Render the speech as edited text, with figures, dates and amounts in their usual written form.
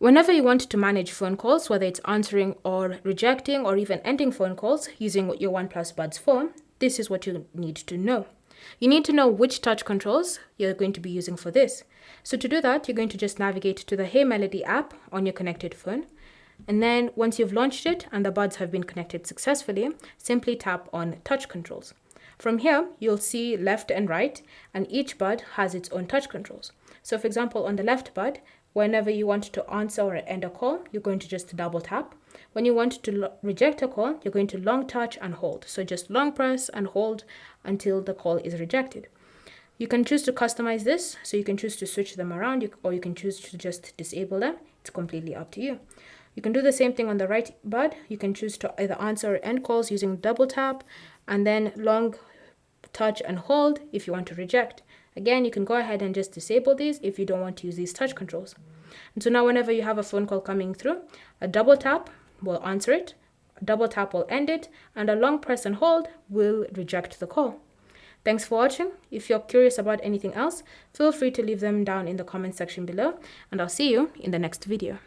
Whenever you want to manage phone calls, whether it's answering or rejecting or even ending phone calls using your OnePlus Buds phone, this is what you need to know. You need to know which touch controls you're going to be using for this. So to do that, you're going to just navigate to the HeyMelody app on your connected phone. And then once you've launched it and the buds have been connected successfully, simply tap on touch controls. From here, you'll see left and right, and each bud has its own touch controls. So for example, on the left bud, whenever you want to answer or end a call, you're going to just double tap. When you want to reject a call, you're going to long touch and hold. So just long press and hold until the call is rejected. You can choose to customize this, so you can choose to switch them around, or you can choose to just disable them. It's completely up to you. You can do the same thing on the right bud. You can choose to either answer or end calls using double tap, and then long touch and hold if you want to reject. Again, you can go ahead and just disable these if you don't want to use these touch controls. And so now whenever you have a phone call coming through, a double tap will answer it, a double tap will end it, and a long press and hold will reject the call. Thanks for watching. If you're curious about anything else, feel free to leave them down in the comment section below, and I'll see you in the next video.